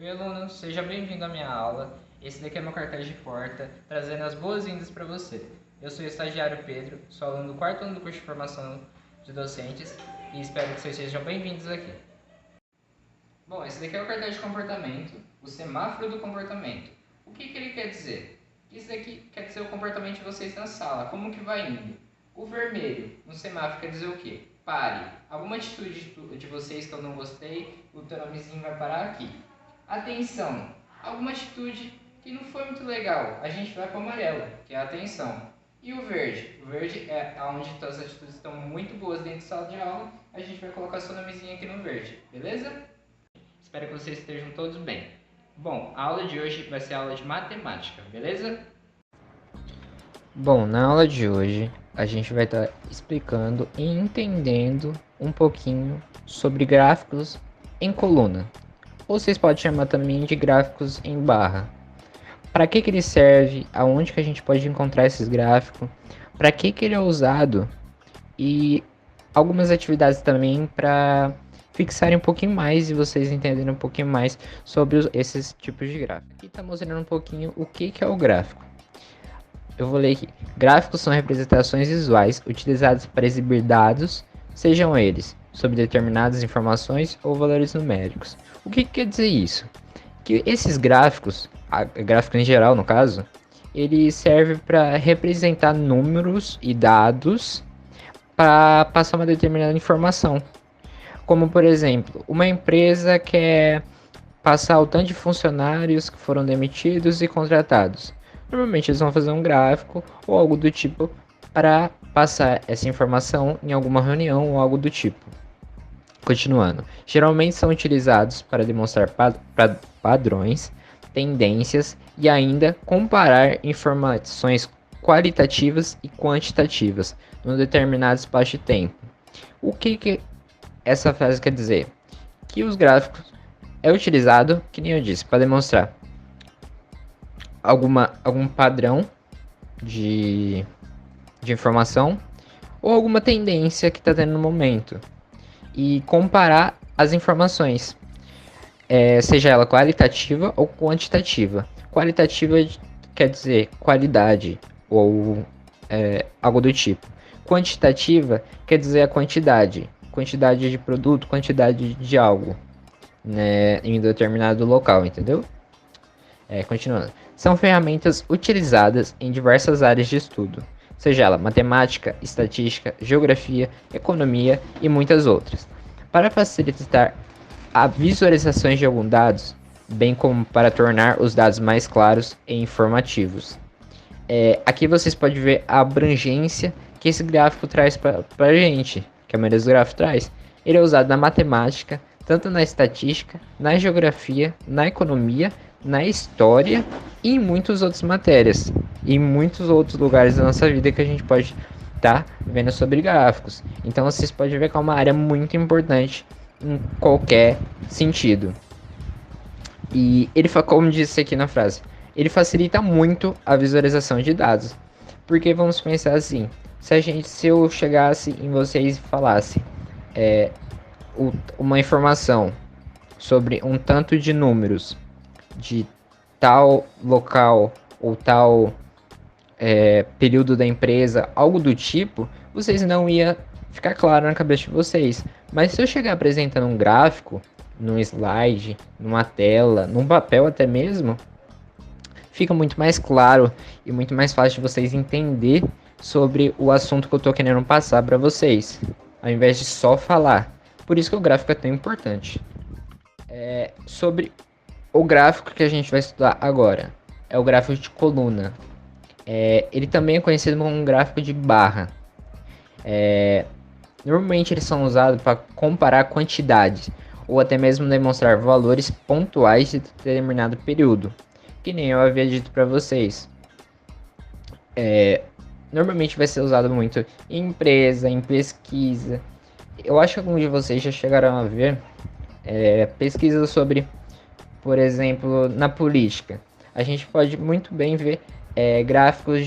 Oi, aluno, seja bem-vindo à minha aula. Esse daqui é meu cartaz de porta, trazendo as boas-vindas para você. Eu sou o estagiário Pedro, sou aluno do quarto ano do curso de formação de docentes e espero que vocês sejam bem-vindos aqui. Bom, esse daqui é o cartaz de comportamento, o semáforo do comportamento. O que ele quer dizer? Isso daqui quer dizer o comportamento de vocês na sala, como que vai indo. O vermelho no semáforo quer dizer o quê? Pare. Alguma atitude de vocês que eu não gostei, o teu nomezinho vai parar aqui. Atenção. Alguma atitude que não foi muito legal, a gente vai para o amarelo, que é a atenção. E o verde? O verde é onde todas as atitudes estão muito boas dentro da sala de aula, a gente vai colocar seu nomezinho aqui no verde, beleza? Espero que vocês estejam todos bem. Bom, a aula de hoje vai ser a aula de matemática, beleza? Bom, na aula de hoje a gente vai estar explicando e entendendo um pouquinho sobre gráficos em coluna, ou vocês podem chamar também de gráficos em barra. Para que ele serve, aonde que a gente pode encontrar esses gráficos, para que ele é usado e algumas atividades também para fixarem um pouquinho mais e vocês entenderem um pouquinho mais sobre esses tipos de gráficos. Aqui está mostrando um pouquinho o que é o gráfico. Eu vou ler aqui. Gráficos são representações visuais utilizadas para exibir dados, sejam eles sobre determinadas informações ou valores numéricos. O que quer dizer isso? Que esses gráficos, gráfico em geral no caso, ele serve para representar números e dados para passar uma determinada informação. Como, por exemplo, uma empresa quer passar o tanto de funcionários que foram demitidos e contratados. Normalmente eles vão fazer um gráfico ou algo do tipo para passar essa informação em alguma reunião ou algo do tipo. Continuando, geralmente são utilizados para demonstrar padrões, tendências e ainda comparar informações qualitativas e quantitativas num determinado espaço de tempo. O que essa frase quer dizer? Que os gráficos é utilizado, que nem eu disse, para demonstrar algum padrão de informação ou alguma tendência que está tendo no momento e comparar as informações, seja ela qualitativa ou quantitativa. Qualitativa quer dizer qualidade ou algo do tipo. Quantitativa quer dizer a quantidade de produto, quantidade de algo, né, em determinado local, entendeu? Continuando. São ferramentas utilizadas em diversas áreas de estudo, seja ela matemática, estatística, geografia, economia e muitas outras, para facilitar a visualização de alguns dados, bem como para tornar os dados mais claros e informativos. Aqui vocês podem ver a abrangência que esse gráfico traz para a gente, que a maioria dos gráficos traz. Ele é usado na matemática, tanto na estatística, na geografia, na economia, na história e em muitas outras matérias, e em muitos outros lugares da nossa vida que a gente pode estar vendo sobre gráficos. Então vocês podem ver que é uma área muito importante em qualquer sentido. E ele, como disse aqui na frase, ele facilita muito a visualização de dados. Porque vamos pensar assim, se eu chegasse em vocês e falasse uma informação sobre um tanto de números de tal local ou tal período da empresa, algo do tipo, vocês não ia ficar claro na cabeça de vocês. Mas se eu chegar apresentando um gráfico, num slide, numa tela, num papel até mesmo, fica muito mais claro e muito mais fácil de vocês entender sobre o assunto que eu tô querendo passar para vocês, ao invés de só falar. Por isso que o gráfico é tão importante. Sobre o gráfico que a gente vai estudar agora, é o gráfico de coluna. Ele também é conhecido como um gráfico de barra. Normalmente eles são usados para comparar quantidades, ou até mesmo demonstrar valores pontuais de determinado período, que nem eu havia dito para vocês. Normalmente vai ser usado muito em empresa, em pesquisa. Eu acho que alguns de vocês já chegaram a ver pesquisas sobre, por exemplo, na política. A gente pode muito bem ver gráficos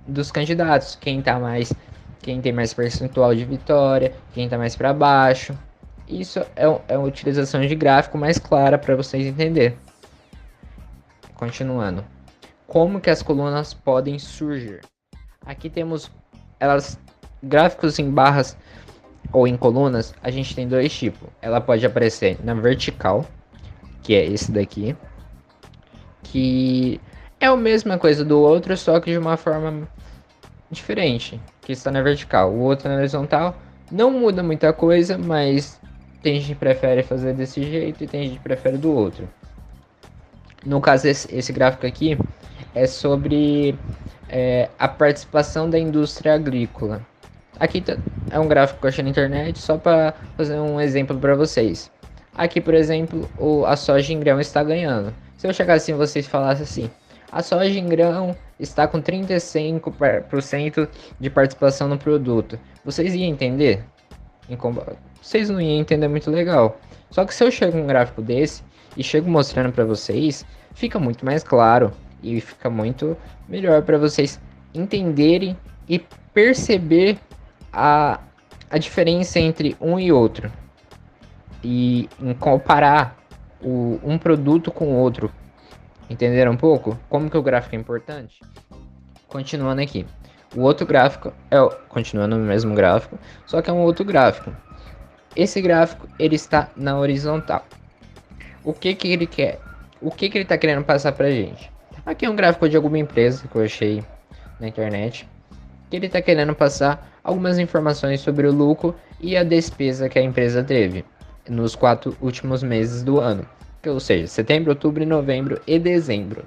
dos candidatos, quem tem mais percentual de vitória, quem está mais para baixo. Isso é uma utilização de gráfico mais clara para vocês entenderem. continuando. Como que as colunas podem surgir? Aqui temos gráficos em barras ou em colunas. A gente tem dois tipos. Ela pode aparecer na vertical, que é esse daqui, que é a mesma coisa do outro, só que de uma forma diferente, que está na vertical. O outro na horizontal não muda muita coisa, mas tem gente que prefere fazer desse jeito e tem gente que prefere do outro. No caso, esse gráfico aqui é sobre a participação da indústria agrícola. Aqui é um gráfico que eu achei na internet, só para fazer um exemplo para vocês. Aqui, por exemplo, a soja em grão está ganhando. Se eu chegasse em vocês e falasse assim, a soja em grão está com 35% de participação no produto, vocês iam entender? Vocês não iam entender muito legal. Só que se eu chego um gráfico desse e chego mostrando para vocês, fica muito mais claro e fica muito melhor para vocês entenderem e perceber a diferença entre um e outro e em comparar um produto com o outro. Entenderam um pouco? Como que o gráfico é importante? Continuando aqui. O outro gráfico continuando no mesmo gráfico, só que é um outro gráfico. Esse gráfico ele está na horizontal. O que ele quer? O que ele está querendo passar pra gente? Aqui é um gráfico de alguma empresa que eu achei na internet. Que ele está querendo passar algumas informações sobre o lucro e a despesa que a empresa teve nos 4 últimos meses do ano. Ou seja, setembro, outubro, novembro e dezembro.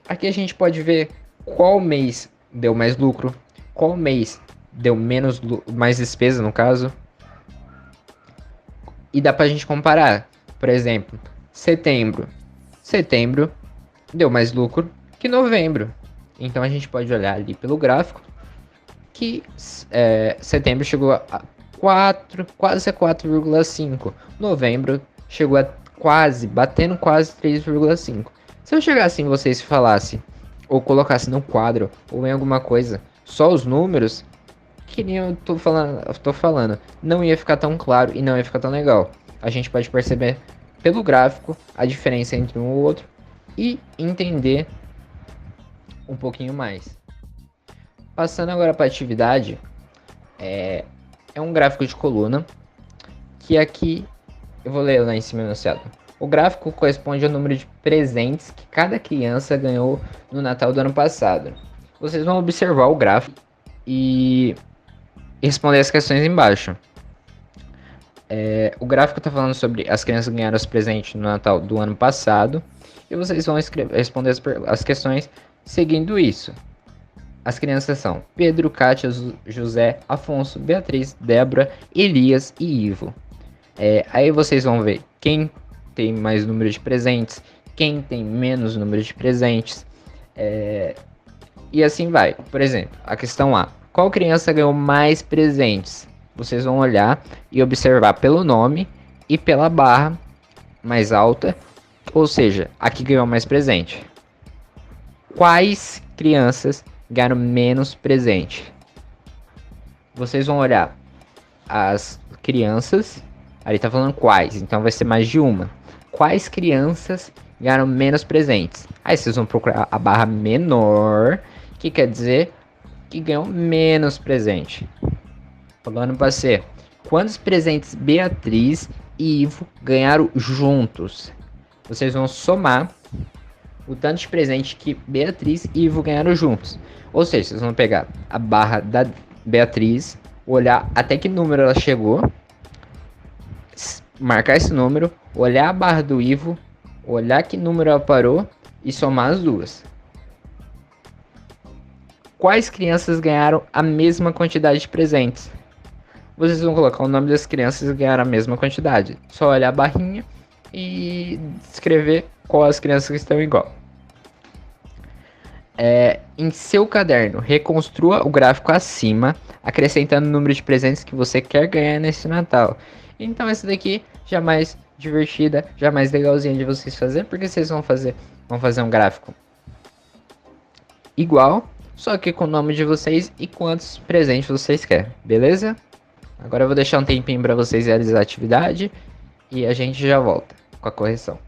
Aqui a gente pode ver qual mês deu mais lucro, qual mês deu mais despesa no caso. E dá pra gente comparar. Por exemplo, setembro deu mais lucro que novembro. Então a gente pode olhar ali pelo gráfico que setembro chegou a 4, quase a 4,5. Novembro chegou a batendo quase 3,5. Se eu chegasse em vocês e falasse, ou colocasse no quadro, ou em alguma coisa, só os números, que nem eu tô falando, não ia ficar tão claro e não ia ficar tão legal. A gente pode perceber pelo gráfico a diferença entre um e o outro e entender um pouquinho mais. Passando agora para a atividade, é um gráfico de coluna, que aqui eu vou ler lá em cima no enunciado. O gráfico corresponde ao número de presentes que cada criança ganhou no Natal do ano passado. Vocês vão observar o gráfico e responder as questões embaixo. O gráfico está falando sobre as crianças que ganharam os presentes no Natal do ano passado. E vocês vão responder as questões seguindo isso. As crianças são Pedro, Kátia, José, Afonso, Beatriz, Débora, Elias e Ivo. Aí vocês vão ver quem tem mais número de presentes, quem tem menos número de presentes. E assim vai. Por exemplo, a questão A. Qual criança ganhou mais presentes? Vocês vão olhar e observar pelo nome e pela barra mais alta. Ou seja, a que ganhou mais presente. Quais crianças ganharam menos presente? Vocês vão olhar as crianças. Ali tá falando quais, então vai ser mais de uma. Quais crianças ganharam menos presentes? Aí vocês vão procurar a barra menor, que quer dizer que ganhou menos presente. Falando para ser, quantos presentes Beatriz e Ivo ganharam juntos? Vocês vão somar o tanto de presente que Beatriz e Ivo ganharam juntos. Ou seja, vocês vão pegar a barra da Beatriz, olhar até que número ela chegou, marcar esse número, olhar a barra do Ivo, olhar que número ela parou e somar as duas. Quais crianças ganharam a mesma quantidade de presentes? Vocês vão colocar o nome das crianças que ganharam a mesma quantidade. Só olhar a barrinha e escrever qual as crianças que estão igual. Em seu caderno, reconstrua o gráfico acima, acrescentando o número de presentes que você quer ganhar nesse Natal. Então essa daqui já mais divertida, já mais legalzinha de vocês fazer, porque vocês vão fazer um gráfico igual, só que com o nome de vocês e quantos presentes vocês querem, beleza? Agora eu vou deixar um tempinho para vocês realizar a atividade e a gente já volta com a correção.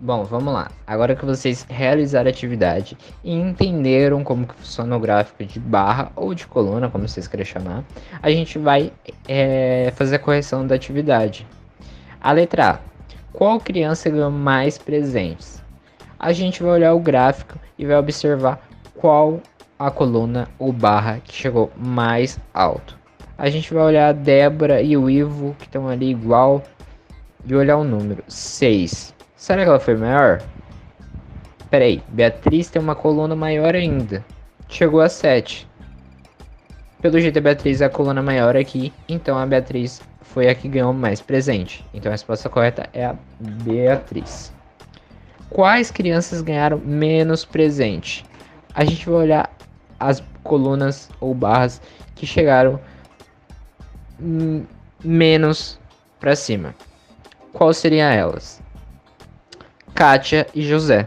Bom, vamos lá. Agora que vocês realizaram a atividade e entenderam como que funciona o gráfico de barra ou de coluna, como vocês querem chamar, a gente vai fazer a correção da atividade. A letra A. Qual criança ganhou mais presentes? A gente vai olhar o gráfico e vai observar qual a coluna ou barra que chegou mais alto. A gente vai olhar a Débora e o Ivo, que estão ali igual, e olhar o número 6. Será que ela foi maior? Peraí, Beatriz tem uma coluna maior ainda. Chegou a 7. Pelo jeito a Beatriz é a coluna maior aqui, então a Beatriz foi a que ganhou mais presente. Então a resposta correta é a Beatriz. Quais crianças ganharam menos presente? A gente vai olhar as colunas ou barras que chegaram menos para cima. Quais seriam elas? Kátia e José,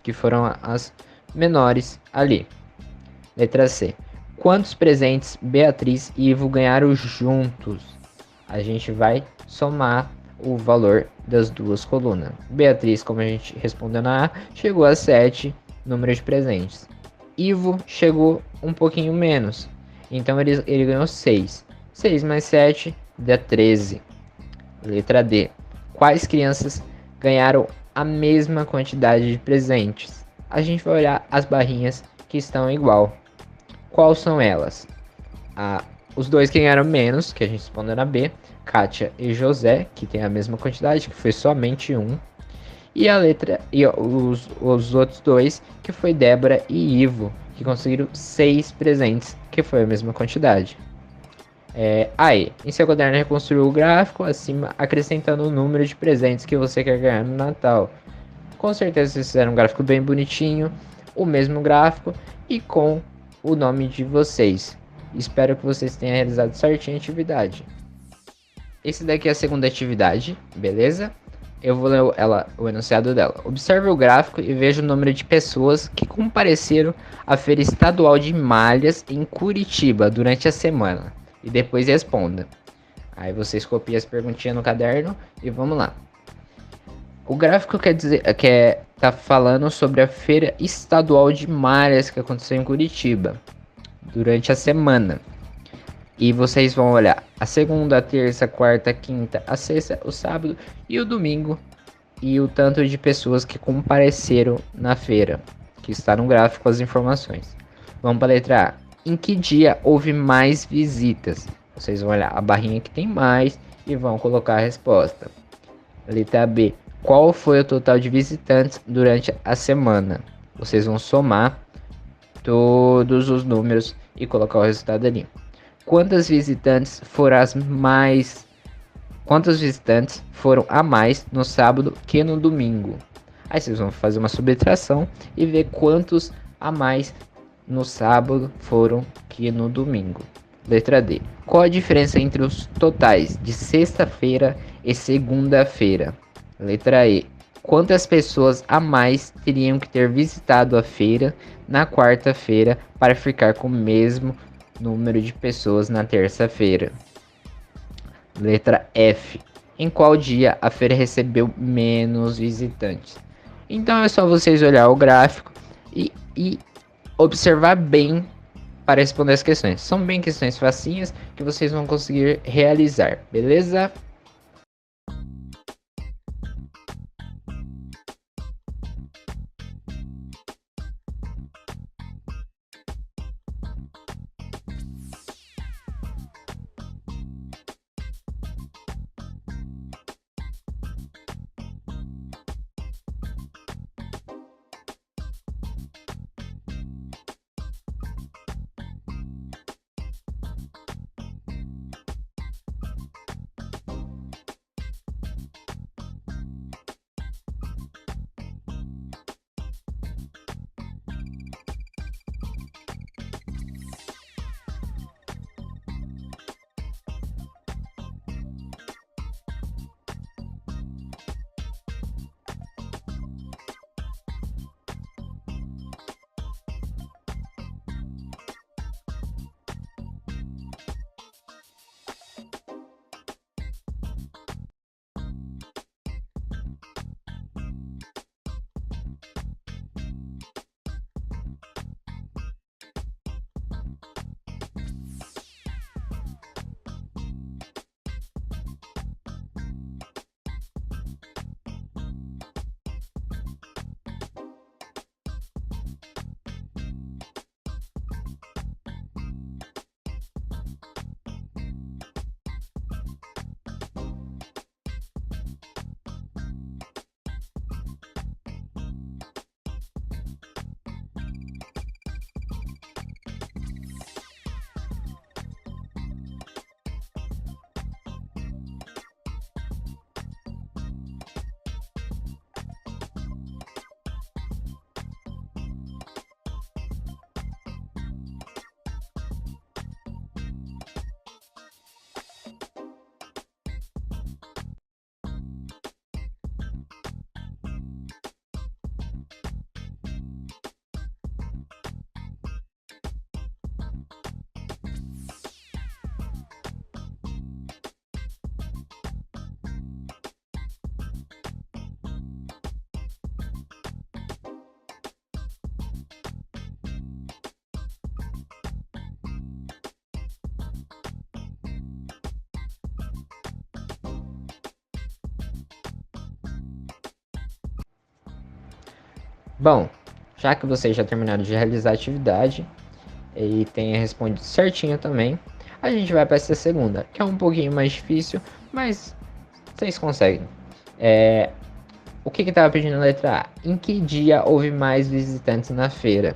que foram as menores ali. Letra C. Quantos presentes Beatriz e Ivo ganharam juntos? A gente vai somar o valor das duas colunas. Beatriz, como a gente respondeu na A, chegou a 7 número de presentes. Ivo chegou um pouquinho menos, então ele ganhou 6. 6 mais 7 dá 13. Letra D. Quais crianças ganharam a mesma quantidade de presentes? A gente vai olhar as barrinhas que estão igual. Quais são elas? Os dois que ganharam menos, que a gente respondeu na B, Kátia e José, que tem a mesma quantidade, que foi somente 1. E a letra e os outros dois, que foi Débora e Ivo, que conseguiram 6 presentes, que foi a mesma quantidade. Aí, em seu caderno reconstruiu o gráfico acima, acrescentando o número de presentes que você quer ganhar no Natal. Com certeza vocês fizeram um gráfico bem bonitinho, o mesmo gráfico e com o nome de vocês. Espero que vocês tenham realizado certinho a atividade. Esse daqui é a segunda atividade, beleza? Eu vou ler o enunciado dela. Observe o gráfico e veja o número de pessoas que compareceram à Feira Estadual de Malhas em Curitiba durante a semana. E depois responda. Aí vocês copiam as perguntinhas no caderno e vamos lá. O gráfico tá falando sobre a Feira Estadual de Malhas que aconteceu em Curitiba durante a semana. E vocês vão olhar a segunda, a terça, a quarta, a quinta, a sexta, o sábado e o domingo. E o tanto de pessoas que compareceram na feira, que está no gráfico as informações. Vamos para a letra A. Em que dia houve mais visitas? Vocês vão olhar a barrinha que tem mais e vão colocar a resposta. Letra B. Qual foi o total de visitantes durante a semana? Vocês vão somar todos os números e colocar o resultado ali. Quantos visitantes foram a mais no sábado que no domingo? Aí vocês vão fazer uma subtração e ver quantos a mais no sábado foram que no domingo. Letra D. Qual a diferença entre os totais de sexta-feira e segunda-feira? Letra E. Quantas pessoas a mais teriam que ter visitado a feira na quarta-feira para ficar com o mesmo número de pessoas na terça-feira? Letra F. Em qual dia a feira recebeu menos visitantes? Então é só vocês olhar o gráfico e observar bem para responder as questões. São bem questões facinhas que vocês vão conseguir realizar, beleza? Bom, já que vocês já terminaram de realizar a atividade e tenha respondido certinho também, a gente vai para essa segunda, que é um pouquinho mais difícil, mas vocês conseguem. O que estava pedindo na letra A? Em que dia houve mais visitantes na feira?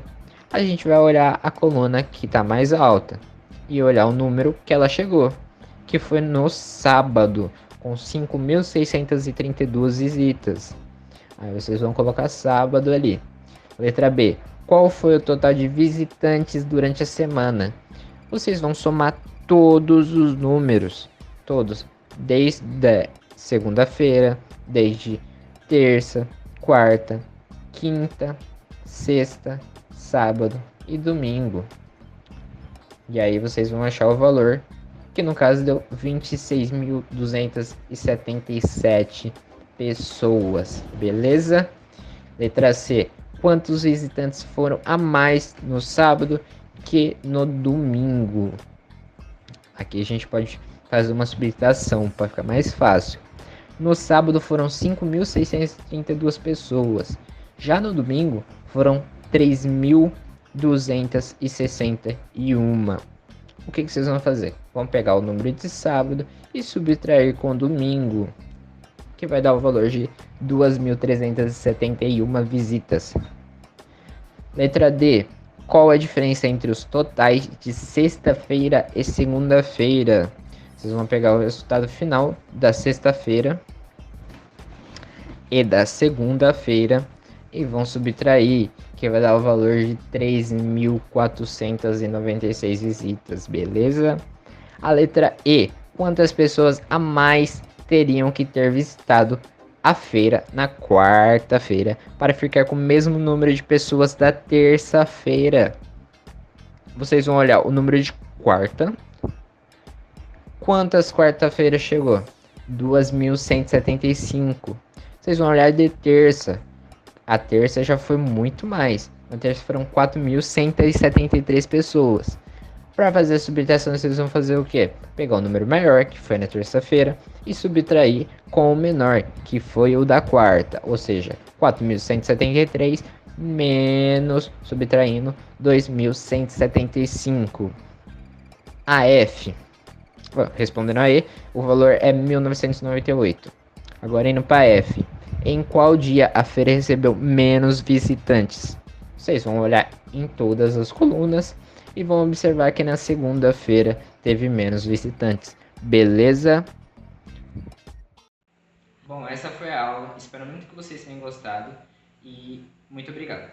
A gente vai olhar a coluna que está mais alta e olhar o número que ela chegou, que foi no sábado, com 5.632 visitas. Aí vocês vão colocar sábado ali. Letra B. Qual foi o total de visitantes durante a semana? Vocês vão somar todos os números, todos, desde segunda-feira, desde terça, quarta, quinta, sexta, sábado e domingo. E aí vocês vão achar o valor, que no caso deu 26.277 pessoas, beleza? Letra C. Quantos visitantes foram a mais no sábado que no domingo? Aqui a gente pode fazer uma subtração para ficar mais fácil. No sábado foram 5.632 pessoas. Já no domingo foram 3.261. O que vocês vão fazer? Vão pegar o número de sábado e subtrair com o domingo, que vai dar o valor de 2.371 visitas. Letra D. Qual a diferença entre os totais de sexta-feira e segunda-feira? Vocês vão pegar o resultado final da sexta-feira e da segunda-feira e vão subtrair, que vai dar o valor de 3.496 visitas, beleza? A letra E. Quantas pessoas a mais teriam que ter visitado a feira na quarta-feira para ficar com o mesmo número de pessoas da terça-feira? Vocês vão olhar o número de quarta. Quantas quarta-feira chegou? 2.175. Vocês vão olhar de terça. A terça já foi muito mais. Na terça foram 4.173 pessoas. Para fazer a subtração, vocês vão fazer o quê? Pegar o número maior, que foi na terça-feira, e subtrair com o menor, que foi o da quarta. Ou seja, 4.173 menos, subtraindo, 2.175. A F. Respondendo a E, o valor é 1.998. Agora indo para F. Em qual dia a feira recebeu menos visitantes? Vocês vão olhar em todas as colunas e vão observar que na segunda-feira teve menos visitantes. Beleza? Bom, essa foi a aula. Espero muito que vocês tenham gostado e muito obrigado.